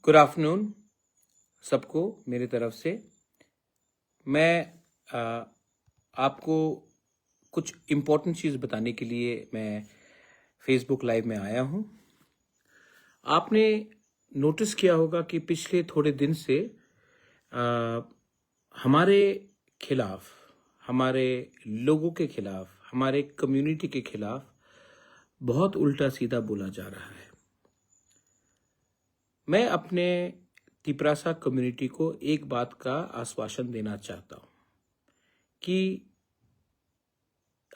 Good afternoon सबको मेरी तरफ से। मैं आपको कुछ इम्पोर्टेंट चीज़ बताने के लिए मैं फेसबुक लाइव में आया हूँ। आपने नोटिस किया होगा कि पिछले थोड़े दिन से हमारे खिलाफ, हमारे लोगों के खिलाफ, हमारे कम्युनिटी के खिलाफ बहुत उल्टा सीधा बोला जा रहा है। मैं अपने तिपरासा कम्युनिटी को एक बात का आश्वासन देना चाहता हूँ कि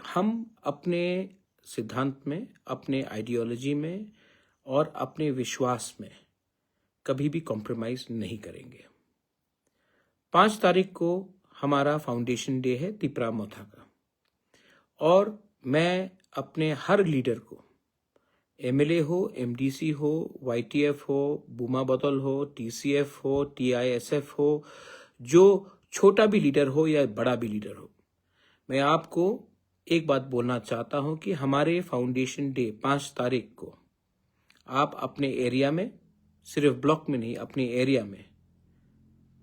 हम अपने सिद्धांत में, अपने आइडियोलॉजी में और अपने विश्वास में कभी भी कॉम्प्रोमाइज़ नहीं करेंगे। 5 तारीख को हमारा फाउंडेशन डे है तिपरा मोथा का, और मैं अपने हर लीडर को, एमएलए हो, एमडीसी हो, वाईटीएफ हो, बुमा बतल हो, टीसीएफ हो, टीआईएसएफ हो, जो छोटा भी लीडर हो या बड़ा भी लीडर हो, मैं आपको एक बात बोलना चाहता हूं कि हमारे फाउंडेशन डे 5 तारीख को आप अपने एरिया में, सिर्फ ब्लॉक में नहीं, अपने एरिया में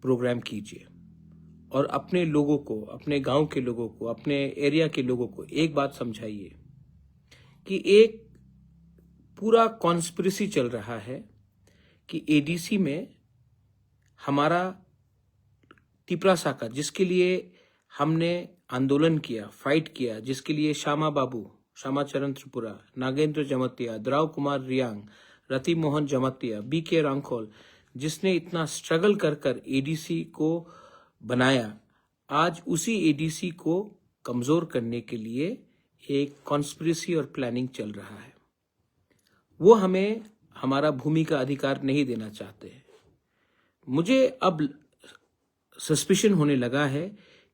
प्रोग्राम कीजिए और अपने लोगों को, अपने गांव के लोगों को, अपने एरिया के लोगों को एक बात समझाइए कि एक पूरा कॉन्स्पिरेसी चल रहा है कि एडीसी में हमारा तिपरासा का, जिसके लिए हमने आंदोलन किया, फाइट किया, जिसके लिए श्यामा बाबू, श्यामाचरण त्रिपुरा, नागेंद्र जमतिया, द्राव कुमार रियांग, रति मोहन जमतिया, बीके रांखोल, जिसने इतना स्ट्रगल कर कर एडीसी को बनाया, आज उसी एडीसी को कमजोर करने के लिए एक कॉन्स्पिरेसी और प्लानिंग चल रहा है। वो हमें हमारा भूमि का अधिकार नहीं देना चाहते हैं। मुझे अब सस्पिशन होने लगा है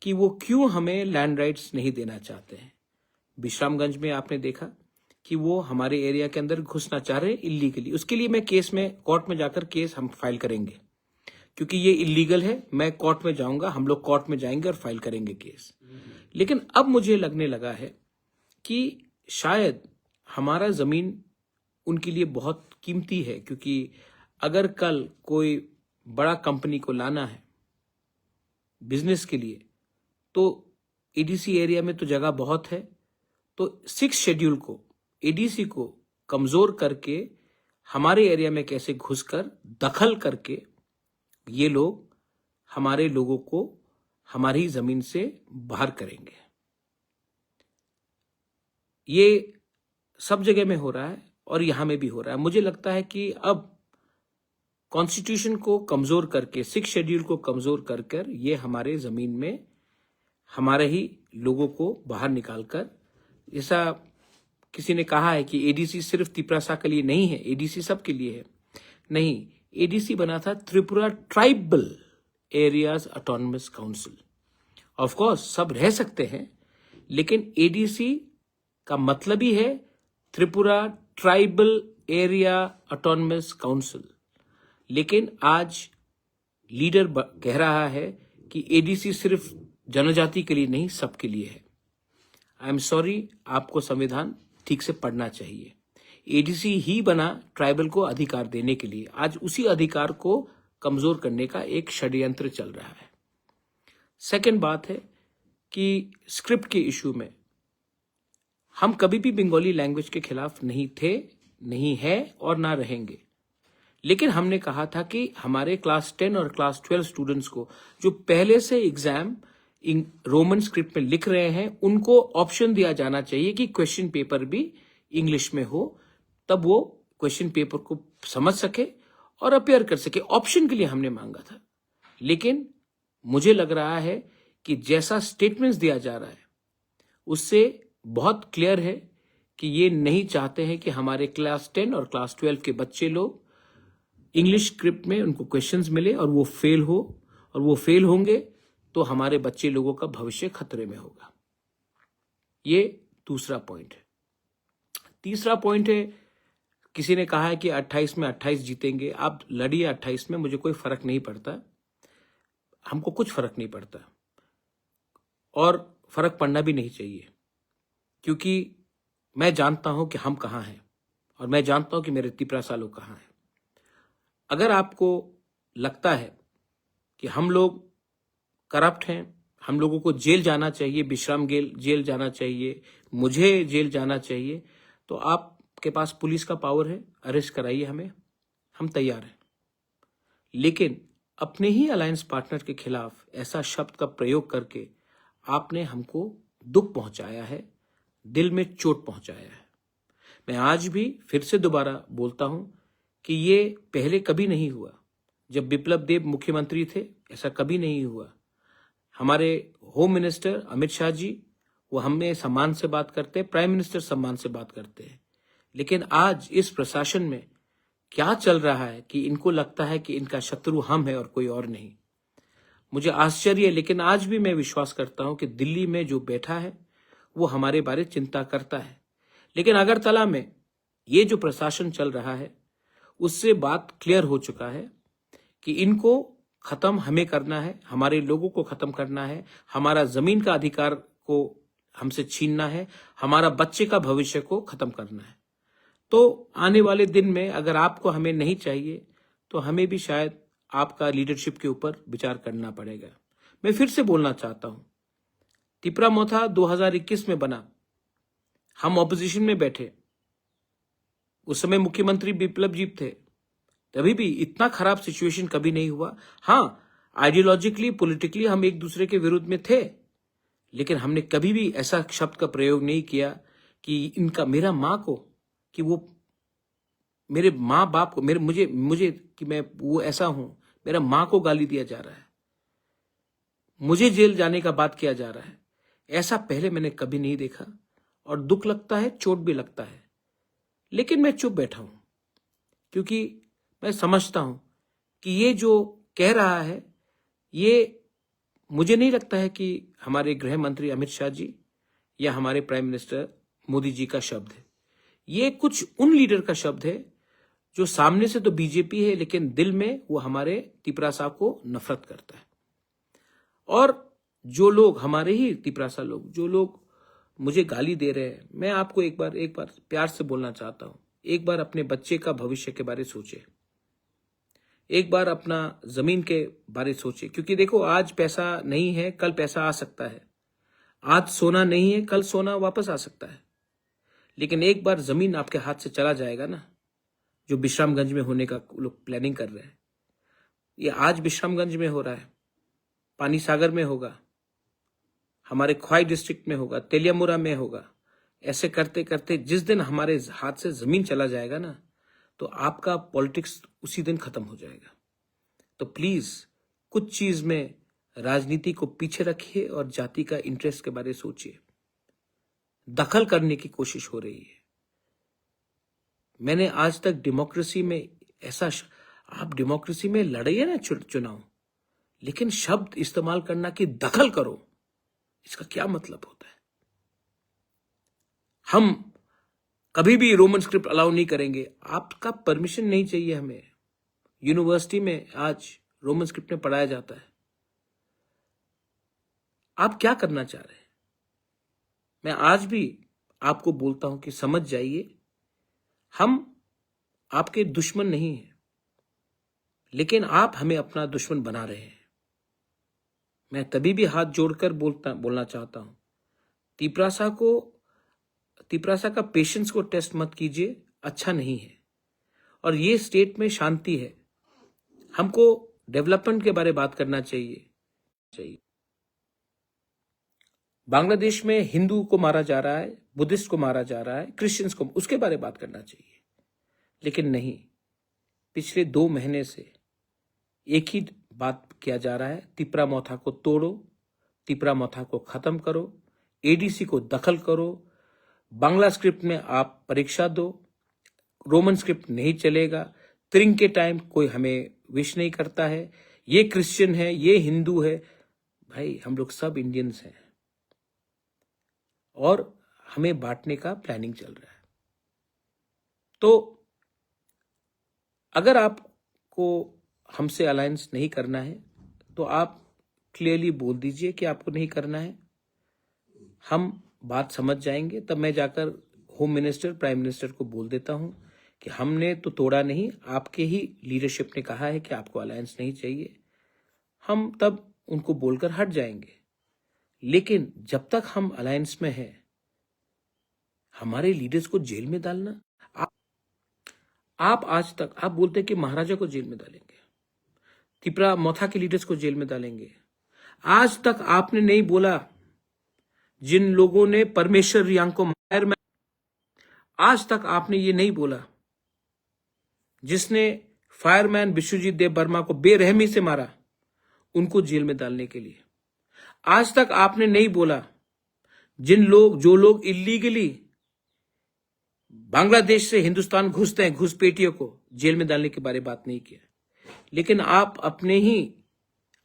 कि वो क्यों हमें लैंड राइट्स नहीं देना चाहते हैं। विश्रामगंज में आपने देखा कि वो हमारे एरिया के अंदर घुसना चाह रहे हैं इलीगली। उसके लिए मैं केस में, कोर्ट में जाकर केस हम फाइल करेंगे, क्योंकि ये इलीगल है। मैं कोर्ट में जाऊंगा, हम लोग कोर्ट में जाएंगे और फाइल करेंगे केस। लेकिन अब मुझे लगने लगा है कि शायद हमारा जमीन उनके लिए बहुत कीमती है, क्योंकि अगर कल कोई बड़ा कंपनी को लाना है बिजनेस के लिए, तो एडीसी एरिया में तो जगह बहुत है। तो 6 शेड्यूल को, एडीसी को कमजोर करके हमारे एरिया में कैसे घुसकर दखल करके ये लोग हमारे लोगों को हमारी जमीन से बाहर करेंगे। ये सब जगह में हो रहा है और यहां में भी हो रहा है। मुझे लगता है कि अब कॉन्स्टिट्यूशन को कमजोर करके, 6 शेड्यूल को कमजोर कर कर ये हमारे जमीन में हमारे ही लोगों को बाहर निकालकर, जैसा किसी ने कहा है कि एडीसी सिर्फ तिपरासा के लिए नहीं है, एडीसी सबके लिए है। नहीं, एडीसी बना था Tripura tribal areas autonomous council. Of course सब रह सकते हैं, लेकिन एडीसी का मतलब ही है Tripura tribal area autonomous council. लेकिन आज लीडर कह रहा है कि एडीसी सिर्फ जनजाति के लिए नहीं, सबके लिए है। आई एम सॉरी, आपको संविधान ठीक से पढ़ना चाहिए। एडीसी ही बना ट्राइबल को अधिकार देने के लिए। आज उसी अधिकार को कमजोर करने का एक षड्यंत्र चल रहा है। सेकंड बात है कि स्क्रिप्ट के इशू में हम कभी भी बंगाली लैंग्वेज के खिलाफ नहीं थे, नहीं है और ना रहेंगे। लेकिन हमने कहा था कि हमारे क्लास 10 और क्लास 12 स्टूडेंट्स को जो पहले से एग्जाम रोमन स्क्रिप्ट में लिख रहे हैं, उनको ऑप्शन दिया जाना चाहिए कि क्वेश्चन पेपर भी इंग्लिश में हो, तब वो क्वेश्चन पेपर को समझ सके और अपेयर कर सके। ऑप्शन के लिए हमने मांगा था। लेकिन मुझे लग रहा है कि जैसा स्टेटमेंट्स दिया जा रहा है उससे बहुत क्लियर है कि ये नहीं चाहते हैं कि हमारे क्लास 10 और क्लास 12 के बच्चे लोग इंग्लिश स्क्रिप्ट में उनको क्वेश्चंस मिले और वो फेल हो, और वो फेल होंगे तो हमारे बच्चे लोगों का भविष्य खतरे में होगा। ये दूसरा पॉइंट है। तीसरा पॉइंट है, किसी ने कहा है कि 28 में 28 जीतेंगे। आप लड़िए 28 में, मुझे कोई फर्क नहीं पड़ता, हमको कुछ फर्क नहीं पड़ता और फर्क पड़ना भी नहीं चाहिए, क्योंकि मैं जानता हूं कि हम कहां हैं और मैं जानता हूं कि मेरे तिपरासा लोग कहां हैं। अगर आपको लगता है कि हम लोग करप्ट हैं, हम लोगों को जेल जाना चाहिए, विश्राम जेल जाना चाहिए, मुझे जेल जाना चाहिए, तो आपके पास पुलिस का पावर है, अरेस्ट कराइए हमें, हम तैयार हैं। लेकिन अपने ही अलायंस पार्टनर के खिलाफ ऐसा शब्द का प्रयोग करके आपने हमको दुख पहुंचाया है, दिल में चोट पहुंचाया है। मैं आज भी फिर से दोबारा बोलता हूं कि ये पहले कभी नहीं हुआ। जब बिप्लब देब मुख्यमंत्री थे ऐसा कभी नहीं हुआ। हमारे होम मिनिस्टर अमित शाह जी, वो हमें सम्मान से बात करते हैं, प्राइम मिनिस्टर सम्मान से बात करते हैं। लेकिन आज इस प्रशासन में क्या चल रहा है कि इनको लगता है कि इनका शत्रु हम है और कोई और नहीं। मुझे आश्चर्य है, लेकिन आज भी मैं विश्वास करता हूं कि दिल्ली में जो बैठा है वो हमारे बारे चिंता करता है। लेकिन अगरतला में ये जो प्रशासन चल रहा है उससे बात क्लियर हो चुका है कि इनको खत्म हमें करना है, हमारे लोगों को खत्म करना है, हमारा जमीन का अधिकार को हमसे छीनना है, हमारा बच्चे का भविष्य को खत्म करना है। तो आने वाले दिन में अगर आपको हमें नहीं चाहिए तो हमें भी शायद आपका लीडरशिप के ऊपर विचार करना पड़ेगा। मैं फिर से बोलना चाहता हूं, तिपरामोथा 2021 में बना, हम ऑपोजिशन में बैठे, उस समय मुख्यमंत्री बिप्लब जी थे, तभी भी इतना खराब सिचुएशन कभी नहीं हुआ। हाँ, आइडियोलॉजिकली पॉलिटिकली हम एक दूसरे के विरुद्ध में थे, लेकिन हमने कभी भी ऐसा शब्द का प्रयोग नहीं किया कि इनका मेरा माँ को, कि वो मेरे माँ बाप को, मेरे मुझे कि मैं वो ऐसा हूं, मेरा माँ को गाली दिया जा रहा है, मुझे जेल जाने का बात किया जा रहा है। ऐसा पहले मैंने कभी नहीं देखा और दुख लगता है, चोट भी लगता है। लेकिन मैं चुप बैठा हूं क्योंकि मैं समझता हूं कि ये जो कह रहा है ये मुझे नहीं लगता है कि हमारे गृह मंत्री अमित शाह जी या हमारे प्राइम मिनिस्टर मोदी जी का शब्द है। ये कुछ उन लीडर का शब्द है जो सामने से तो बीजेपी है लेकिन दिल में वो हमारे तिपरासा को नफरत करता है। और जो लोग हमारे ही तिपरासा लोग, जो लोग मुझे गाली दे रहे हैं, मैं आपको एक बार प्यार से बोलना चाहता हूं, एक बार अपने बच्चे का भविष्य के बारे सोचे, एक बार अपना जमीन के बारे सोचे। क्योंकि देखो, आज पैसा नहीं है, कल पैसा आ सकता है, आज सोना नहीं है, कल सोना वापस आ सकता है। लेकिन एक बार जमीन आपके हाथ से चला जाएगा ना, जो विश्रामगंज में होने का लोग प्लानिंग कर रहे हैं, ये आज विश्रामगंज में हो रहा है, पानी सागर में होगा, हमारे ख्वाई डिस्ट्रिक्ट में होगा, तेलियामुरा में होगा। ऐसे करते करते जिस दिन हमारे हाथ से जमीन चला जाएगा ना, तो आपका पॉलिटिक्स उसी दिन खत्म हो जाएगा। तो प्लीज कुछ चीज में राजनीति को पीछे रखिए और जाति का इंटरेस्ट के बारे में सोचिए। दखल करने की कोशिश हो रही है। मैंने आज तक डेमोक्रेसी में ऐसा आप डेमोक्रेसी में लड़िए ना चुनाव, लेकिन शब्द इस्तेमाल करना कि दखल करो, इसका क्या मतलब होता है? हम कभी भी रोमन स्क्रिप्ट अलाउ नहीं करेंगे। आपका परमिशन नहीं चाहिए हमें। यूनिवर्सिटी में आज रोमन स्क्रिप्ट में पढ़ाया जाता है। आप क्या करना चाह रहे हैं? मैं आज भी आपको बोलता हूं कि समझ जाइए, हम आपके दुश्मन नहीं हैं, लेकिन आप हमें अपना दुश्मन बना रहे हैं। मैं तभी भी हाथ जोड़कर बोलना चाहता हूं, तिपरासा का पेशेंस को टेस्ट मत कीजिए, अच्छा नहीं है। और ये स्टेट में शांति है, हमको डेवलपमेंट के बारे में बात करना चाहिए। बांग्लादेश में हिंदू को मारा जा रहा है, बुद्धिस्ट को मारा जा रहा है, क्रिश्चियंस को, उसके बारे में बात करना चाहिए। लेकिन नहीं, पिछले 2 महीने से एक ही बात किया जा रहा है, तिपरामोथा को तोड़ो, तिपरामोथा को खत्म करो, एडीसी को दखल करो, बांग्ला स्क्रिप्ट में आप परीक्षा दो, रोमन स्क्रिप्ट नहीं चलेगा, त्रिंग के टाइम कोई हमें विश नहीं करता है, ये क्रिश्चियन है, ये हिंदू है। भाई, हम लोग सब इंडियंस हैं और हमें बांटने का प्लानिंग चल रहा है। तो अगर आपको हमसे अलायंस नहीं करना है तो आप क्लियरली बोल दीजिए कि आपको नहीं करना है, हम बात समझ जाएंगे। तब मैं जाकर होम मिनिस्टर, प्राइम मिनिस्टर को बोल देता हूं कि हमने तो तोड़ा नहीं, आपके ही लीडरशिप ने कहा है कि आपको अलायंस नहीं चाहिए, हम तब उनको बोलकर हट जाएंगे। लेकिन जब तक हम अलायंस में हैं, हमारे लीडर्स को जेल में डालना, आप आज तक आप बोलते हैं कि महाराजा को जेल में डालेंगे, तिपरा मोथा के लीडर्स को जेल में डालेंगे। आज तक आपने नहीं बोला जिन लोगों ने परमेश्वर रियांग को मार में, आज तक आपने ये नहीं बोला जिसने फायरमैन विश्वजीत देव वर्मा को बेरहमी से मारा, उनको जेल में डालने के लिए। आज तक आपने नहीं बोला जो लोग इलीगली बांग्लादेश से हिंदुस्तान घुसते हैं, घुसपैठियों को जेल में डालने के बारे में बात नहीं किया। लेकिन आप अपने ही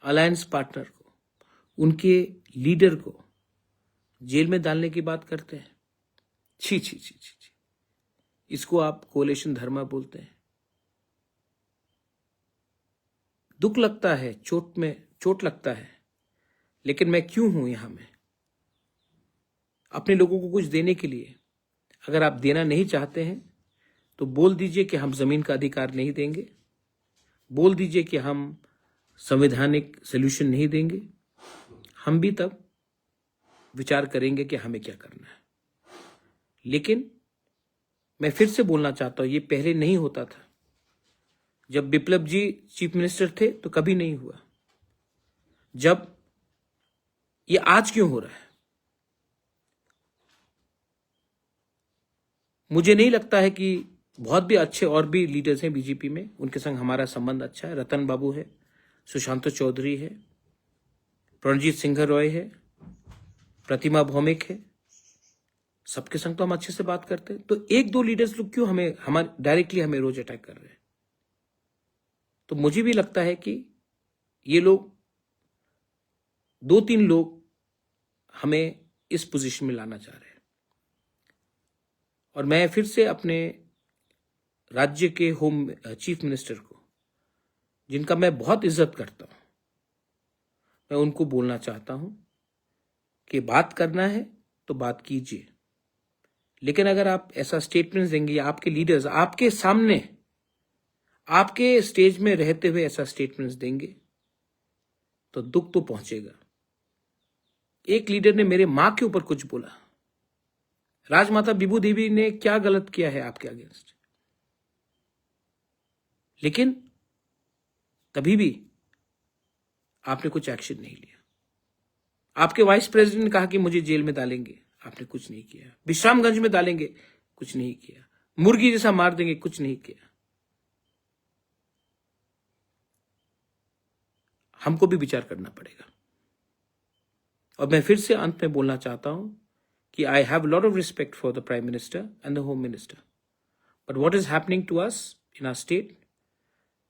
अलायंस पार्टनर को, उनके लीडर को जेल में डालने की बात करते हैं। छी छी छी छी छी, इसको आप कोलेशन धर्म बोलते हैं। दुख लगता है, चोट लगता है, लेकिन मैं क्यों हूं यहां में? अपने लोगों को कुछ देने के लिए। अगर आप देना नहीं चाहते हैं तो बोल दीजिए कि हम जमीन का अधिकार नहीं देंगे, बोल दीजिए कि हम संवैधानिक सॉल्यूशन नहीं देंगे। हम भी तब विचार करेंगे कि हमें क्या करना है। लेकिन मैं फिर से बोलना चाहता हूं, ये पहले नहीं होता था। जब बिप्लब जी चीफ मिनिस्टर थे तो कभी नहीं हुआ। जब ये आज क्यों हो रहा है? मुझे नहीं लगता है कि बहुत भी अच्छे और भी लीडर्स हैं बीजेपी में, उनके संग हमारा संबंध अच्छा है। रतन बाबू है, सुशांत चौधरी है, प्रणजीत सिंह रॉय है, प्रतिमा भौमिक है, सबके संग तो हम अच्छे से बात करते हैं। तो एक दो लीडर्स लोग क्यों हमारे डायरेक्टली हमें रोज अटैक कर रहे हैं? तो मुझे भी लगता है कि ये लोग, दो तीन लोग हमें इस पोजीशन में लाना चाह रहे हैं। और मैं फिर से अपने राज्य के होम चीफ मिनिस्टर को, जिनका मैं बहुत इज्जत करता हूं, मैं उनको बोलना चाहता हूं कि बात करना है तो बात कीजिए। लेकिन अगर आप ऐसा स्टेटमेंट देंगे या आपके लीडर्स आपके सामने, आपके स्टेज में रहते हुए ऐसा स्टेटमेंट्स देंगे तो दुख तो पहुंचेगा। एक लीडर ने मेरे मां के ऊपर कुछ बोला, राजमाता बिबू देवी ने क्या गलत किया है आपके अगेंस्ट? लेकिन कभी भी आपने कुछ एक्शन नहीं लिया। आपके वाइस प्रेसिडेंट ने कहा कि मुझे जेल में डालेंगे, आपने कुछ नहीं किया। विश्रामगंज में डालेंगे, कुछ नहीं किया। मुर्गी जैसा मार देंगे, कुछ नहीं किया। हमको भी विचार करना पड़ेगा। और मैं फिर से अंत में बोलना चाहता हूं कि I have a lot of respect for the Prime Minister and the Home Minister. But what is happening to us in our state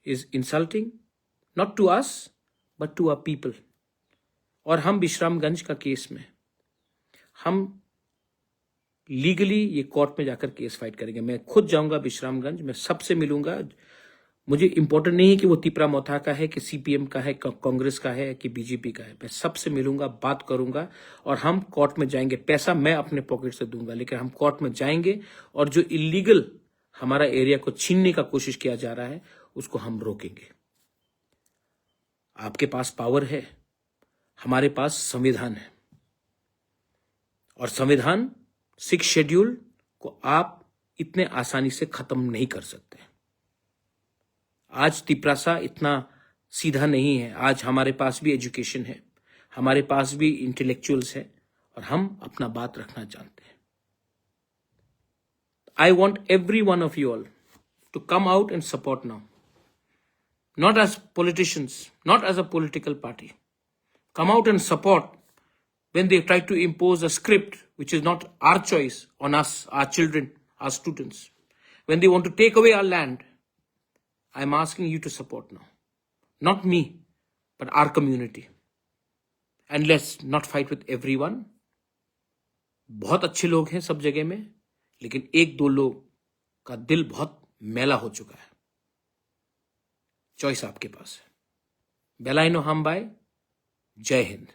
is insulting, not to us, but to our people. और हम विश्रामगंज का case में हम legally ये court में जाकर case fight करेंगे। मैं खुद जाऊंगा विश्रामगंज, मैं सबसे मिलूंगा। मुझे इंपॉर्टेंट नहीं है कि वो तिपरा मोथा का है कि सीपीएम का है, कांग्रेस का है कि बीजेपी का है। मैं सबसे मिलूंगा, बात करूंगा और हम कोर्ट में जाएंगे। पैसा मैं अपने पॉकेट से दूंगा, लेकिन हम कोर्ट में जाएंगे और जो इलीगल हमारा एरिया को छीनने का कोशिश किया जा रहा है उसको हम रोकेंगे। आपके पास पावर है, हमारे पास संविधान है। और संविधान 6 शेड्यूल को आप इतने आसानी से खत्म नहीं कर सकते। आज तिपरासा इतना सीधा नहीं है। आज हमारे पास भी एजुकेशन है, हमारे पास भी इंटेलेक्चुअल्स है और हम अपना बात रखना जानते हैं। I want every one of you all to come out and support now. Not as politicians, not as a political party. Come out and support when they try to impose a script which is not our choice on us, our children, our students. When they want to take away our land, I'm asking you to support now. Not me, but our community. And let's not fight with everyone. बहुत अच्छे लोग हैं सब जगह में, लेकिन एक दो लोग का दिल बहुत मैला हो चुका है। चॉइस आपके पास है। बेलाइनो हम बाय। जय हिंद।